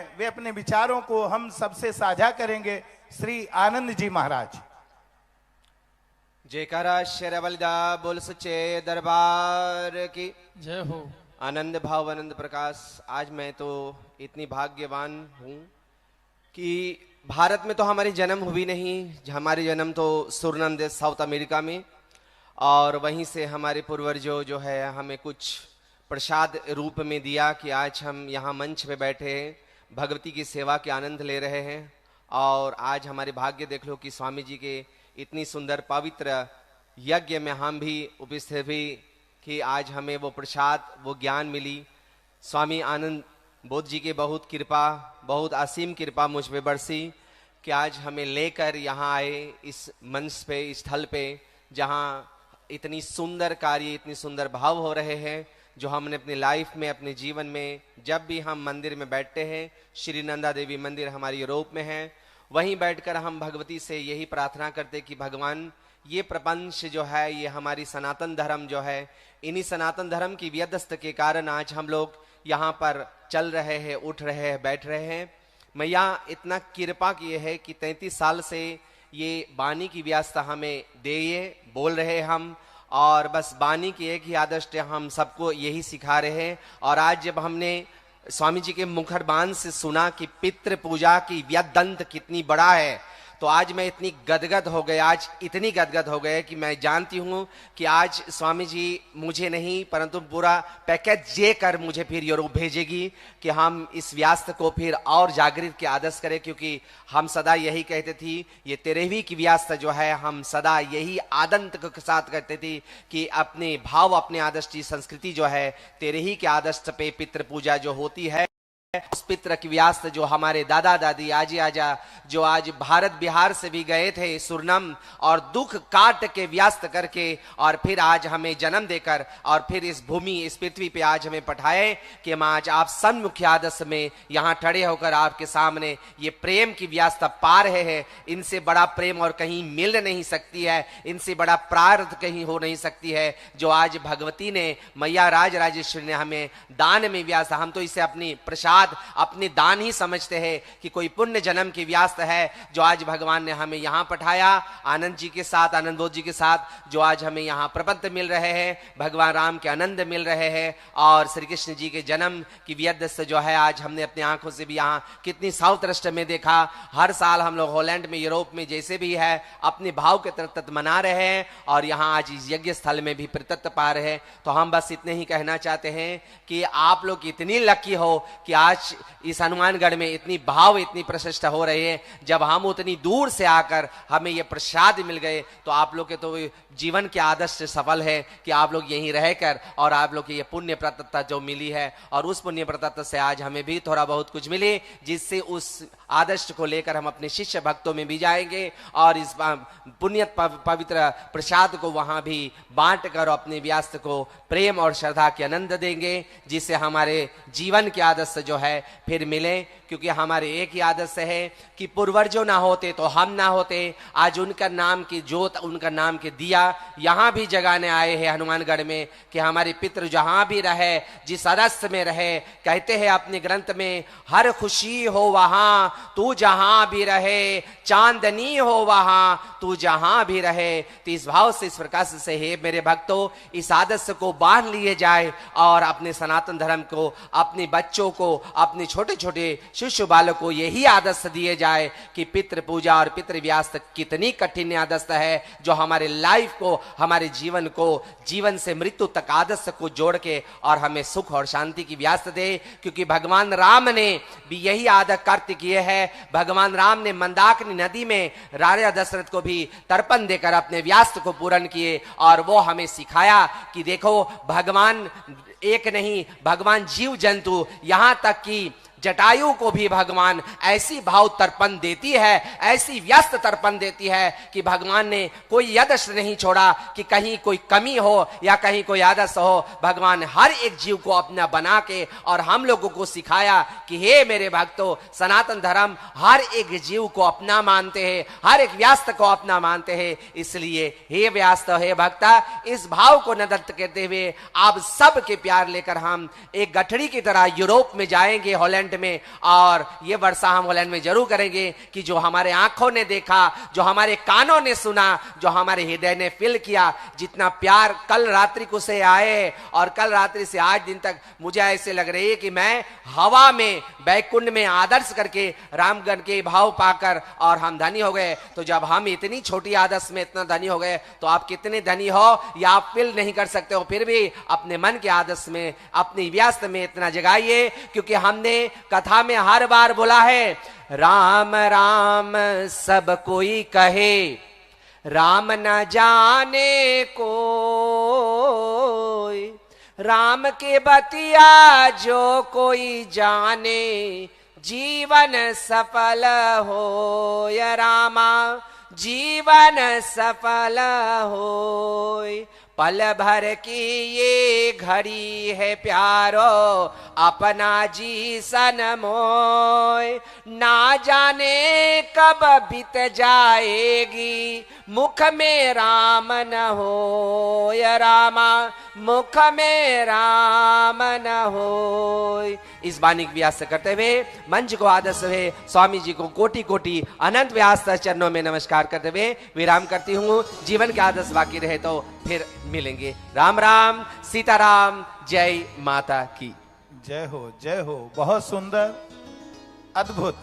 हैं, वे अपने विचारों को हम सबसे साझा करेंगे। श्री आनंद जी महाराज। जयकारा शेरवलिदा बोल सच्चे दरबार की जय हो। आनंद भाव आनंद प्रकाश। आज मैं तो इतनी भाग्यवान हूँ कि भारत में तो हमारी जन्म हुई नहीं, हमारी जन्म तो सुरनम देश साउथ अमेरिका में, और वहीं से हमारे पूर्वजों जो है हमें कुछ प्रसाद रूप में दिया कि आज हम यहाँ मंच पे बैठे हैं, भगवती की सेवा के आनंद ले रहे हैं। और आज हमारे भाग्य देख लो कि स्वामी जी के इतनी सुंदर पवित्र यज्ञ में हम भी उपस्थित भी कि आज हमें वो प्रसाद वो ज्ञान मिली। स्वामी आनंद बोध जी के बहुत कृपा, बहुत असीम कृपा मुझ पे बरसी कि आज हमें लेकर यहाँ आए इस मंच पे, इस स्थल पे, जहाँ इतनी सुंदर कार्य, इतनी सुंदर भाव हो रहे हैं, जो हमने अपनी लाइफ में, अपने जीवन में जब भी हम मंदिर में बैठते हैं, श्री नंदा देवी मंदिर हमारी यूरोप में है, वहीं बैठकर हम भगवती से यही प्रार्थना करते कि भगवान ये प्रपंच जो है, ये हमारी सनातन धर्म जो है, इन्हीं सनातन धर्म की व्यदस्त के कारण आज हम लोग यहाँ पर चल रहे हैं, उठ रहे हैं, बैठ रहे हैं। मैया इतना कृपा किए है कि 33 साल से ये वाणी की व्यवस्था हमें दिए, बोल रहे हम, और बस वाणी की एक ही आदर्श हम सबको यही सिखा रहे हैं। और आज जब हमने स्वामी जी के मुखरबान से सुना कि पितृ पूजा की व्यदंत कितनी बड़ा है, तो आज मैं इतनी गदगद हो गए, आज इतनी गदगद हो गए कि मैं जानती हूँ कि आज स्वामी जी मुझे नहीं परंतु पूरा पैकेज जे कर मुझे फिर यूरोप भेजेगी कि हम इस व्यस्त को फिर और जागृत के आदर्श करें। क्योंकि हम सदा यही कहते थी, ये 13वीं की व्यस्त जो है, हम सदा यही आदंत के साथ करते थे कि अपने भाव, अपने आदर्श की संस्कृति जो है, 13ही के आदर्श पे पितृ पूजा जो होती है, उस पितृ की व्यस्त जो हमारे दादा दादी आजी आजा जो आज भारत बिहार से भी गए थे सुरनम, और दुख काट के व्यस्त करके और फिर आज हमें जन्म देकर और फिर इस भूमि, इस पृथ्वी पे आज हमें पठाए कि हम आज आप सन्मुख आदर्श में यहाँ खड़े होकर आपके सामने ये प्रेम की व्यवस्था पा रहे हैं। इनसे बड़ा प्रेम और कहीं मिल नहीं सकती है, इनसे बड़ा प्रार्थ कहीं हो नहीं सकती है, जो आज भगवती ने, मैया राज राजेश्वरी ने हमें दान में व्यवस्था। हम तो इसे अपनी प्रसाद, अपने दान ही समझते हैं कि कोई पुण्य जन्म की व्यस्त है, जो आज भगवान ने हमें यहाँ पठाया आनंद जी के साथ, आनंद बोध जी के साथ, जो आज हमें यहाँ प्रपंच मिल रहे हैं, भगवान राम के आनंद मिल रहे हैं, और श्री कृष्ण जी के जन्म की व्यदस्त जो है आज हमने अपनी आंखों से भी यहाँ कितनी साउथ राष्ट्र में देखा। हर साल हम लोग हॉलैंड में, यूरोप में जैसे भी है, अपने भाव के तत्व मना रहे हैं, और यहाँ आज इस यज्ञ स्थल में भी प्रतत्व पा रहे हैं। तो हम बस इतने ही कहना चाहते हैं कि आप लोग इतनी लकी हो कि आज इस हनुमानगढ़ में इतनी भाव, इतनी प्रतिष्ठा हो रही है। जब हम उतनी दूर से आकर हमें ये प्रसाद मिल गए, तो आप लोग के तो जीवन के आदर्श से सफल है कि आप लोग यहीं रहकर और आप लोग की ये पुण्य प्रतत्ता जो मिली है, और उस पुण्य प्रतत्ता से आज हमें भी थोड़ा बहुत कुछ मिले, जिससे उस आदर्श को लेकर हम अपने शिष्य भक्तों में भी जाएंगे और इस पुण्य पवित्र प्रसाद को वहां भी बांट कर अपने व्यस्त को प्रेम और श्रद्धा के आनंद देंगे, जिससे हमारे जीवन के आदर्श जो है फिर मिले। क्योंकि हमारे एक ही आदर्श है कि पूर्वजों ना होते तो हम ना होते, आज उनका नाम की जोत, उनका नाम के दिया यहाँ भी जगाने आए हैं हनुमानगढ़ में, कि हमारे पितृ जहां भी रहे, जिस आदर्श में रहे, कहते हैं अपने ग्रंथ में, हर खुशी हो वहां तू जहां भी रहे, चांदनी हो वहां तू जहां भी रहे। तो इस भाव से, इस प्रकार से हे मेरे भक्तों, इस आदर्श को बांध लिए जाए और अपने सनातन धर्म को, अपने बच्चों को, अपने छोटे छोटे शिशु बालक को यही आदर्श दिए जाए कि पितृ पूजा और पितृ व्यस्त कितनी कठिन आदर्श है, जो हमारे लाइफ को, हमारे जीवन को, जीवन से मृत्यु तक आदर्श को जोड़ के और हमें सुख और शांति की व्यस्त दे। क्योंकि भगवान राम ने भी यही आदर कार्य किए हैं। भगवान राम ने मंदाकिनी नदी में राजा दशरथ को भी तर्पण देकर अपने व्यस्त को पूर्ण किए, और वो हमें सिखाया कि देखो भगवान एक नहीं, भगवान जीव जंतु, यहां तक कि जटायु को भी भगवान ऐसी भाव तर्पण देती है, ऐसी व्यस्त तर्पण देती है कि भगवान ने कोई आदर्श नहीं छोड़ा कि कहीं कोई कमी हो या कहीं कोई आदर्श हो। भगवान हर एक जीव को अपना बना के और हम लोगों को सिखाया कि हे मेरे भक्तों, सनातन धर्म हर एक जीव को अपना मानते हैं, हर एक व्यस्त को अपना मानते हैं। इसलिए हे व्यस्त, हे भक्ता, इस भाव को नदत्त करते हुए आप सबके प्यार लेकर हम एक गठड़ी की तरह यूरोप में जाएंगे, हॉलैंड हॉलैंड में, और ये वर्षा हम हॉलैंड में जरूर करेंगे कि जो हमारे आंखों ने देखा, जो हमारे कानों ने सुना, जो हमारे हृदय ने फील किया, जितना प्यार कल रात्रि को से आए और कल रात्रि से आज दिन तक मुझे ऐसे लग रही है कि मैं हवा में बैकुंठ में आदर्श करके रामगण के भाव पाकर और हम धनी हो गए। तो जब हम इतनी छोटी आदर्श में इतना धनी हो गए तो आप कितने धनी हो या आप फील नहीं कर सकते हो। फिर भी अपने मन के आदर्श में, अपनी व्यस्त में इतना जगाइए, क्योंकि हमने कथा में हर बार बोला है राम राम सब कोई कहे, राम न जाने कोई, राम के बतिया जो कोई जाने, जीवन सफल हो या रामा, जीवन सफल हो। पल भर की ये घड़ी है प्यारो, अपना जी सन मोय, ना जाने कब बीत जाएगी, मुख में राम न हो या रामा, मुख में राम न हो। इस वाणी व्यास करते हुए मंच को आदर्श हुए स्वामी जी को कोटि कोटि अनंत व्यास चरणों में नमस्कार करते हुए विराम करती हूँ। जीवन के आदर्श बाकी रहे तो फिर मिलेंगे। राम राम, सीताराम, जय माता की जय हो, जय हो। बहुत सुंदर, अद्भुत।